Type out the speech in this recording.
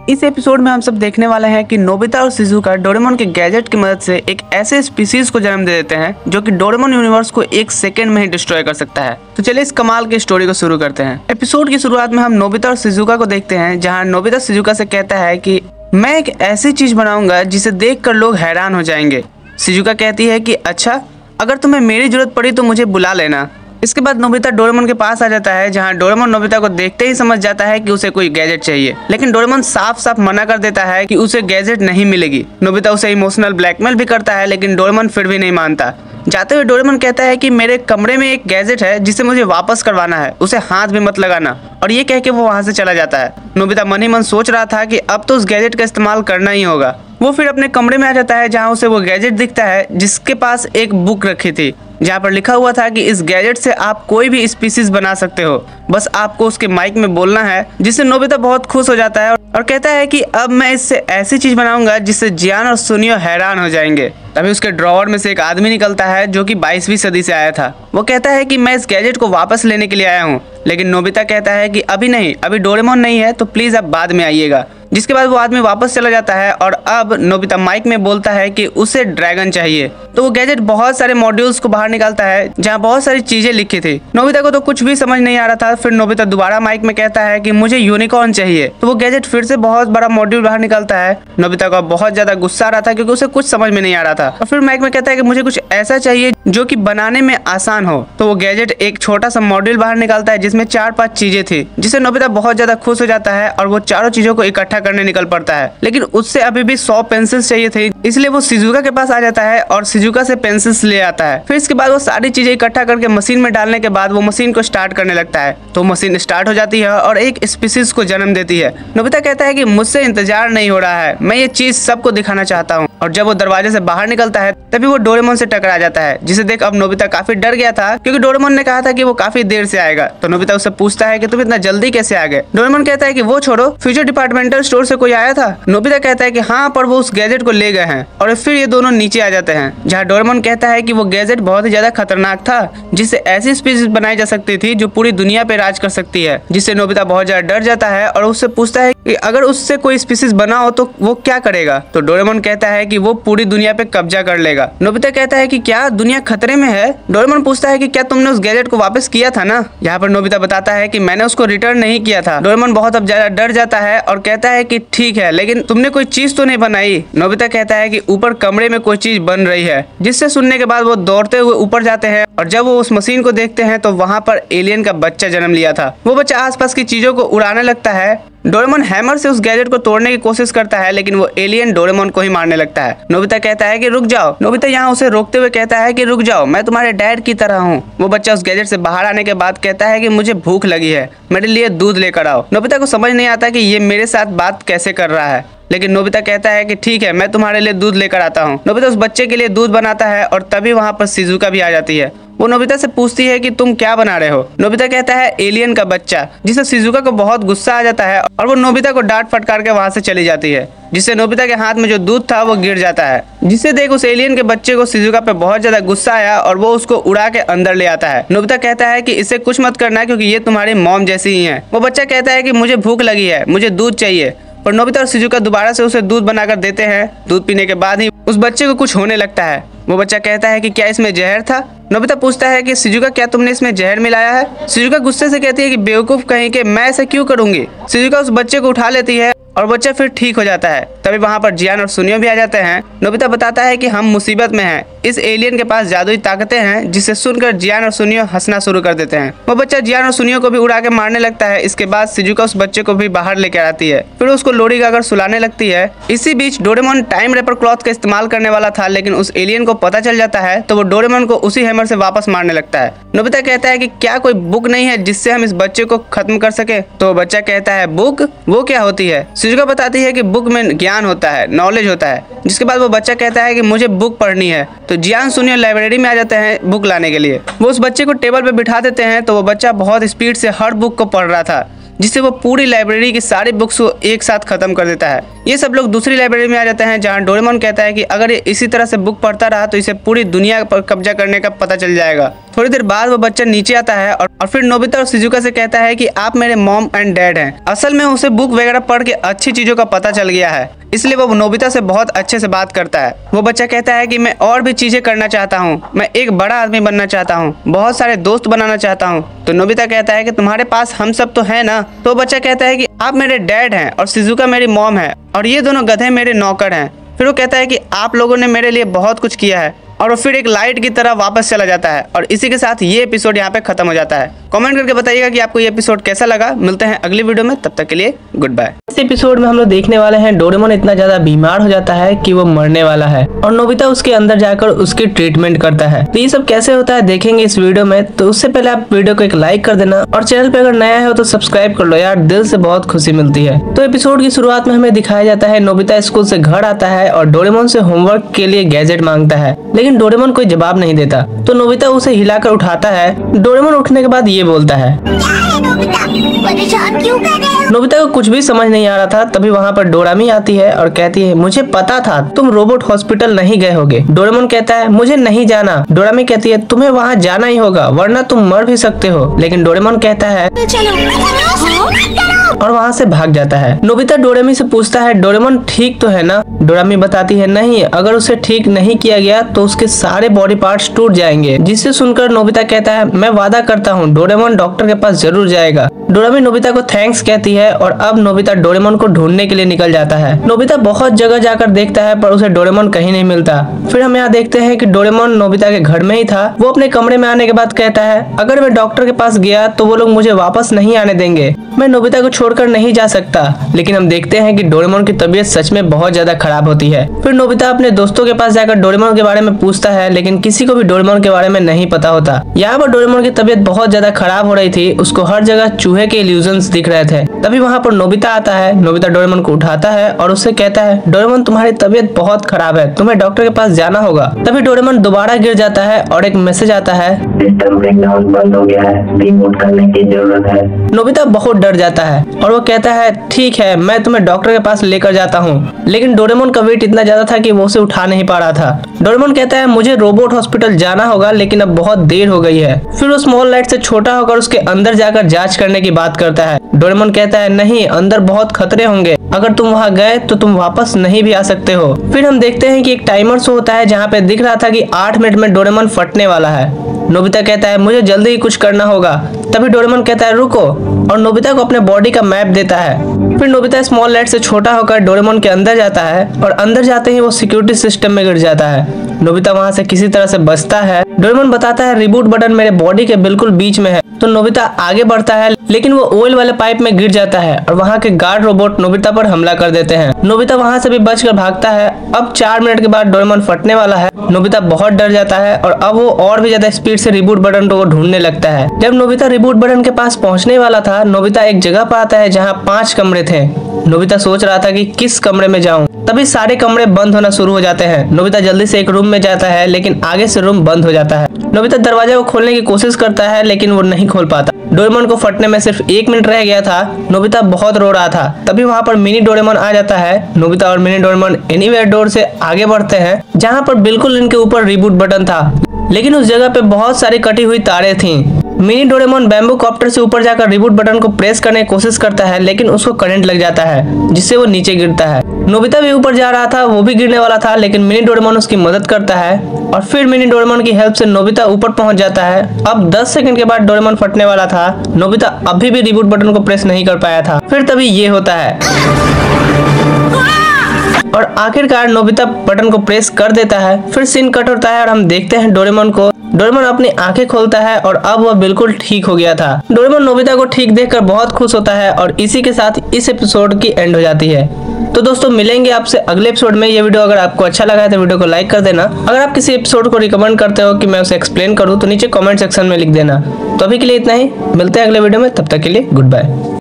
इस एपिसोड में हम सब देखने वाले हैं कि नोबिता और शिजुका डोरेमोन के गैजेट की मदद से एक ऐसे स्पीसीज को जन्म दे देते हैं जो कि डोरेमोन यूनिवर्स को एक सेकंड में ही डिस्ट्रॉय कर सकता है। तो चलिए इस कमाल की स्टोरी को शुरू करते हैं। एपिसोड की शुरुआत में हम नोबिता और शिजुका को देखते हैं, जहाँ नोबिता शिजुका से कहता है कि मैं एक ऐसी चीज बनाऊंगा जिसे देख कर लोग हैरान हो जाएंगे। शिजुका कहती है कि अच्छा, अगर तुम्हें मेरी जरूरत पड़ी तो मुझे बुला लेना। इसके बाद नोबिता डोरेमोन के पास आ जाता है, जहां डोरेमोन नोबिता को देखते ही समझ जाता है कि उसे कोई गैजेट चाहिए, लेकिन डोरेमोन साफ साफ मना कर देता है कि उसे गैजेट नहीं मिलेगी। नोबिता उसे इमोशनल ब्लैकमेल भी करता है, लेकिन डोरेमोन फिर भी नहीं मानता। जाते हुए डोरेमोन कहता है कि मेरे कमरे में एक गैजेट है जिसे मुझे वापस करवाना है, उसे हाथ भी मत लगाना, और ये कह के वो वहां से चला जाता है। नोबिता मन ही मन सोच रहा था कि अब तो उस गैजेट का इस्तेमाल करना ही होगा। वो फिर अपने कमरे में आ जाता है, जहाँ उसे वो गैजेट दिखता है जिसके पास एक बुक रखी थी, जहाँ पर लिखा हुआ था कि इस गैजेट से आप कोई भी स्पीसीज बना सकते हो, बस आपको उसके माइक में बोलना है। जिससे नोबिता बहुत खुश हो जाता है और कहता है कि अब मैं इससे ऐसी चीज बनाऊंगा जिससे जियान और सुनियो हैरान हो जाएंगे। तभी उसके ड्रॉवर में से एक आदमी निकलता है जो कि 22वीं सदी से आया था। वो कहता है कि मैं इस गैजेट को वापस लेने के लिए आया हूँ, लेकिन नोबिता कहता है कि अभी नहीं, अभी डोरेमोन नहीं है, तो प्लीज आप बाद में आइएगा। जिसके बाद वो आदमी वापस चला जाता है और अब नोबिता माइक में बोलता है कि उसे ड्रैगन चाहिए। तो वो गैजेट बहुत सारे मॉड्यूल्स को बाहर निकालता है, जहाँ बहुत सारी चीजें लिखी थी। नोबिता को तो कुछ भी समझ नहीं आ रहा था। फिर नोबिता दोबारा माइक में कहता है कि मुझे यूनिकॉर्न चाहिए। तो वो गैजेट फिर से बहुत बड़ा मॉड्यूल बाहर निकालता है। नोबिता को बहुत ज्यादा गुस्सा आ रहा था क्योंकि उसे कुछ समझ में नहीं आ रहा था। और फिर माइक में कहता है कि मुझे कुछ ऐसा चाहिए जो कि बनाने में आसान हो। तो वो गैजेट एक छोटा सा मॉड्यूल बाहर निकालता है जिसमें 4-5 चीजें थी, जिससे नोबिता बहुत ज्यादा खुश हो जाता है और वो चारों चीजों को इकट्ठा करने निकल पड़ता है। लेकिन उससे अभी भी 100 पेंसिल्स चाहिए थे, इसलिए वो शिजुका के पास आ जाता है और शिजुका से पेंसिल्स ले आता है। फिर इसके बाद वो सारी चीजें इकट्ठा करके मशीन में डालने के बाद वो मशीन को स्टार्ट करने लगता है। तो मशीन स्टार्ट हो जाती है और एक स्पीसीज को जन्म देती है। नोबिता कहता है कि मुझसे इंतजार नहीं हो रहा है, मैं ये चीज सबको दिखाना चाहता हूँ। और जब वो दरवाजे से बाहर निकलता है तभी वो डोरेमोन से टकरा जाता है, जिसे देख अब नोबिता काफी डर गया था क्योंकि डोरेमोन ने कहा था कि वो काफी देर से आएगा। तो नोबिता उससे पूछता है कि तुम इतना जल्दी कैसे आ गए। डोरेमोन कहता है कि वो छोड़ो, फ्यूचर डिपार्टमेंटल स्टोर से कोई आया था। नोबिता कहता है कि हाँ, पर वो उस गैजेट को ले गए हैं। और फिर ये दोनों नीचे आ जाते हैं, जहाँ डोरेमोन कहता है कि वो गैजेट बहुत ही ज्यादा खतरनाक था, जिससे ऐसी स्पीसीज बनाई जा सकती थी जो पूरी दुनिया पे राज कर सकती है। जिससे नोबिता बहुत ज्यादा डर जाता है और उससे पूछता है कि अगर उससे कोई स्पीसीज बना हो तो वो क्या करेगा। तो डोरेमोन कहता है कि वो पूरी दुनिया पे कब्जा कर लेगा। नोबिता कहता है कि क्या दुनिया खतरे में है। डोरेमोन पूछता है कि क्या तुमने उस गैजेट को वापस किया था ना। यहाँ पर नोबिता बताता है कि मैंने उसको रिटर्न नहीं किया था। डोरेमोन बहुत अब ज्यादा डर जाता है और कहता है कि ठीक है, लेकिन तुमने कोई चीज तो नहीं बनाई। नोबिता कहता है कि ऊपर कमरे में कोई चीज बन रही है। जिससे सुनने के बाद वो दौड़ते हुए ऊपर जाते हैं और जब वो उस मशीन को देखते हैं तो वहाँ पर एलियन का बच्चा जन्म लिया था। वो बच्चा आसपास की चीजों को उड़ाने लगता है। डोरेमोन हैमर से उस गैजेट को तोड़ने की कोशिश करता है, लेकिन वो एलियन डोरेमोन को ही मारने लगता है। नोबिता कहता है कि रुक जाओ। नोबिता यहाँ उसे रोकते हुए कहता है कि रुक जाओ, मैं तुम्हारे डैड की तरह हूँ। वो बच्चा उस गैजेट से बाहर आने के बाद कहता है कि मुझे भूख लगी है, मेरे लिए दूध लेकर आओ। नोबिता को समझ नहीं आता कि ये मेरे साथ बात कैसे कर रहा है, लेकिन नोबिता कहता है कि ठीक है, मैं तुम्हारे लिए दूध लेकर आता हूँ। नोबिता उस बच्चे के लिए दूध बनाता है और तभी वहाँ पर शिजुका भी आ जाती है। वो नोबिता से पूछती है कि तुम क्या बना रहे हो। नोबिता कहता है एलियन का बच्चा, जिससे शिजुका को बहुत गुस्सा आ जाता है और वो नोबिता को डांट फटकार के वहाँ से चली जाती है। जिससे नोबिता के हाथ में जो दूध था वो गिर जाता है। जिससे देख उस एलियन के बच्चे को शिजुका पे बहुत ज्यादा गुस्सा आया और वो उसको उड़ा के अंदर ले आता है। नोबिता कहता है कि इसे कुछ मत करना क्योंकि ये तुम्हारी मॉम जैसी ही है। वो बच्चा कहता है कि मुझे भूख लगी है, मुझे दूध चाहिए। और नोबिता और शिजुका दोबारा से उसे दूध बनाकर देते हैं। दूध पीने के बाद ही उस बच्चे को कुछ होने लगता है। वो बच्चा कहता है कि क्या इसमें जहर था। नोबिता पूछता है कि शिजुका, क्या तुमने इसमें जहर मिलाया है। शिजुका गुस्से से कहती है कि बेवकूफ कहीं के, मैं ऐसा क्यों करूंगी। शिजुका उस बच्चे को उठा लेती है और बच्चा फिर ठीक हो जाता है। तभी वहाँ पर जियान और सुनियो भी आ जाते हैं। नोबिता बताता है कि हम मुसीबत में हैं, इस एलियन के पास जादुई ताकतें हैं। जिसे सुनकर जियान और सुनियो हंसना शुरू कर देते हैं। वो बच्चा जियान और सुनियो को भी उड़ा के मारने लगता है। इसके बाद शिजुका उस बच्चे को भी बाहर लेकर आती है, फिर उसको लोरी गाकर सुलाने लगती है। इसी बीच डोरेमोन टाइम रेपर क्लॉथ का इस्तेमाल करने वाला था, लेकिन उस एलियन को पता चल जाता है तो वो डोरेमोन को उसी हैमर से वापस मारने लगता है। नोबिता कहता है कि क्या कोई बुक नहीं है जिससे हम इस बच्चे को खत्म कर सके। तो बच्चा कहता है बुक, वो क्या होती है। शिजुका बताती है कि बुक में ज्ञान होता है, नॉलेज होता है। जिसके बाद वो बच्चा कहता है कि मुझे बुक पढ़नी है। तो जियान सुनियो लाइब्रेरी में आ जाते हैं बुक लाने के लिए। वो उस बच्चे को टेबल पे बिठा देते हैं। तो वो बच्चा बहुत स्पीड से हर बुक को पढ़ रहा था, जिससे वो पूरी लाइब्रेरी की सारी बुक्स को एक साथ खत्म कर देता है। ये सब लोग दूसरी लाइब्रेरी में आ जाते हैं जहाँ डोरेमोन कहता है कि अगर ये इसी तरह से बुक पढ़ता रहा तो इसे पूरी दुनिया पर कब्जा करने का पता चल जाएगा। थोड़ी देर बाद वो बच्चा नीचे आता है और फिर नोबिता और शिजुका से कहता है कि आप मेरे मॉम एंड डैड हैं। असल में उसे बुक वगैरह पढ़ के अच्छी चीजों का पता चल गया है, इसलिए वो नोबिता से बहुत अच्छे से बात करता है। वो बच्चा कहता है कि मैं और भी चीजें करना चाहता हूँ, मैं एक बड़ा आदमी बनना चाहता हूँ, बहुत सारे दोस्त बनाना चाहता हूँ। तो नोबिता कहता है कि तुम्हारे पास हम सब तो है ना। तो बच्चा कहता है कि आप मेरे डैड हैं और शिजुका मेरी मॉम है और ये दोनों गधे मेरे नौकर हैं। फिर वो कहता है कि आप लोगों ने मेरे लिए बहुत कुछ किया है और वो फिर एक लाइट की तरह वापस चला जाता है और इसी के साथ ये एपिसोड यहाँ पे खत्म हो जाता है। कमेंट करके बताइएगा कि आपको ये एपिसोड कैसा लगा। मिलते हैं अगली वीडियो में, तब तक के लिए गुड बाय। इस एपिसोड में हम लोग देखने वाले हैं डोरेमोन इतना ज्यादा बीमार हो जाता है कि वो मरने वाला है और नोबिता उसके अंदर जाकर उसकी ट्रीटमेंट करता है। तो ये सब कैसे होता है देखेंगे इस वीडियो में। तो उससे पहले आप वीडियो को एक लाइक कर देना और चैनल पे अगर नया है तो सब्सक्राइब कर लो यार, दिल से बहुत खुशी मिलती है। तो एपिसोड की शुरुआत में हमें दिखाया जाता है नोबिता स्कूल से घर आता है और डोरेमोन से होमवर्क के लिए गैजेट मांगता है, लेकिन डोरेमोन कोई जवाब नहीं देता। तो नोबिता उसे हिलाकर उठाता है। डोरेमोन उठने के बाद ये बोलता है, परेशान क्यों कर रहे हो? नोबिता को कुछ भी समझ नहीं आ रहा था। तभी वहाँ पर डोरामी आती है और कहती है, मुझे पता था तुम रोबोट हॉस्पिटल नहीं गए होगे। डोरेमोन कहता है, मुझे नहीं जाना। डोरामी कहती है, तुम्हें वहाँ जाना ही होगा वरना तुम मर भी सकते हो। लेकिन डोरेमोन कहता है चलो और वहाँ से भाग जाता है। नोबिता डोरेमी से पूछता है, डोरेमोन ठीक तो है ना? डोरामी बताती है, नहीं, अगर उसे ठीक नहीं किया गया तो उसके सारे बॉडी पार्ट्स टूट जाएंगे। जिससे सुनकर नोबिता कहता है, मैं वादा करता हूँ डोरेमोन डॉक्टर के पास जरूर जाएगा। डोरामी नोबिता को थैंक्स कहती है और अब नोबिता डोरेमोन को ढूंढने के लिए निकल जाता है। नोबिता बहुत जगह जाकर देखता है पर उसे डोरेमोन कहीं नहीं मिलता। फिर हम यहाँ देखते हैं कि डोरेमोन नोबिता के घर में ही था। वो अपने कमरे में आने के बाद कहता है, अगर मैं डॉक्टर के पास गया तो वो लोग मुझे वापस नहीं आने देंगे, मैं नोबिता को छोड़कर नहीं जा सकता। लेकिन हम देखते हैं कि डोरेमोन की तबीयत सच में बहुत ज्यादा खराब होती है। फिर नोबिता अपने दोस्तों के पास जाकर डोरेमोन के बारे में पूछता है, लेकिन किसी को भी डोरेमोन के बारे में नहीं पता होता। यहाँ पर डोरेमोन की तबीयत बहुत ज्यादा खराब हो रही थी, उसको हर जगह चूहे के इल्यूजन्स दिख रहे थे। तभी वहाँ पर नोबिता आता है। नोबिता डोरेमोन को उठाता है और उससे कहता है, डोरेमोन तुम्हारी तबीयत बहुत खराब है, तुम्हें डॉक्टर के पास जाना होगा। तभी डोरेमोन दोबारा गिर जाता है और एक मैसेज आता है, सिस्टम ब्रेकडाउन बंद हो गया है, रिमोट करने की जरूरत है। नोबिता बहुत डर जाता है और वो कहता है, ठीक है, मैं तुम्हें डॉक्टर के पास लेकर जाता हूँ। लेकिन डोरेमोन का वेट इतना ज्यादा था कि वो उसे उठा नहीं पा रहा था। डोरेमोन कहता है, मुझे रोबोट हॉस्पिटल जाना होगा, लेकिन अब बहुत देर हो गई है। फिर वो स्मॉल लाइट से छोटा होकर उसके अंदर जाकर जांच करने की बात करता है। डोरेमोन कहता है, नहीं, अंदर बहुत खतरे होंगे, अगर तुम वहाँ गए तो तुम वापस नहीं भी आ सकते हो। फिर हम देखते हैं कि एक टाइमर शो होता है जहाँ पे दिख रहा था कि 8 मिनट में डोरेमोन फटने वाला है। नोबिता कहता है, मुझे जल्दी ही कुछ करना होगा। तभी डोरेमोन कहता है, रुको, और नोबिता को अपने बॉडी का मैप देता है। फिर नोबिता स्मॉल लाइट से छोटा होकर डोरेमोन के अंदर जाता है और अंदर जाते ही वो सिक्योरिटी सिस्टम में गिर जाता है। नोबिता वहाँ से किसी तरह से बचता है। डोरेमोन बताता है, रिबूट बटन मेरे बॉडी के बिल्कुल बीच में है। तो नोबिता आगे बढ़ता है, लेकिन वो ऑयल वाले पाइप में गिर जाता है और वहाँ के गार्ड रोबोट नोबिता पर हमला कर देते हैं। नोबिता वहाँ से भी बचकर भागता है। अब 4 मिनट के बाद डोरेमोन फटने वाला है। नोबिता बहुत डर जाता है और अब वो और भी ज्यादा स्पीड से रिबूट बटन को ढूंढने लगता है। जब नोबिता रिबूट बटन के पास पहुँचने वाला था, नोबिता एक जगह पर आता है जहाँ 5 कमरे थे। नोबिता सोच रहा था कि किस कमरे में जाऊं। तभी सारे कमरे बंद होना शुरू हो जाते हैं। नोबिता जल्दी से एक रूम में जाता है, लेकिन आगे से रूम बंद हो जाता है। नोबिता दरवाजा को खोलने की कोशिश करता है, लेकिन वो नहीं खोल पाता। डोरेमोन को फटने में सिर्फ 1 मिनट रह गया था। नोबिता बहुत रो रहा था। तभी वहाँ पर मिनी डोरेमोन आ जाता है। नोबिता और मिनी डोरेमोन एनीवेयर डोर से आगे बढ़ते हैं, जहाँ पर बिल्कुल इनके ऊपर रिबूट बटन था, लेकिन उस जगह पे बहुत सारी कटी हुई तारें थीं। मिनी डोरेमोन बैम्बू कॉप्टर से ऊपर जाकर रिबूट बटन को प्रेस करने की कोशिश करता है, लेकिन उसको करंट लग जाता है, जिससे वो नीचे गिरता है। नोबिता भी ऊपर जा रहा था, वो भी गिरने वाला था, लेकिन मिनी डोरेमोन उसकी मदद करता है और फिर मिनी डोरेमोन की हेल्प से नोबिता ऊपर पहुंच जाता है। अब 10 सेकंड के बाद डोरेमोन फटने वाला था। नोबिता अभी भी रिबूट बटन को प्रेस नहीं कर पाया था। फिर तभी ये होता है और आखिरकार नोबिता बटन को प्रेस कर देता है। फिर सीन कट होता है और हम देखते हैं डोरेमोन को। डोरेमोन अपनी आंखें खोलता है और अब वह बिल्कुल ठीक हो गया था। डोरेमोन नोबिता को ठीक देखकर बहुत खुश होता है और इसी के साथ इस एपिसोड की एंड हो जाती है। तो दोस्तों मिलेंगे आपसे अगले एपिसोड में। ये वीडियो अगर आपको अच्छा लगा है तो वीडियो को लाइक कर देना। अगर आप किसी एपिसोड को रिकमेंड करते हो कि मैं उसे एक्सप्लेन करूँ तो नीचे कमेंट सेक्शन में लिख देना। तो अभी के लिए इतना ही, मिलते हैं अगले वीडियो में, तब तक के लिए गुड बाय।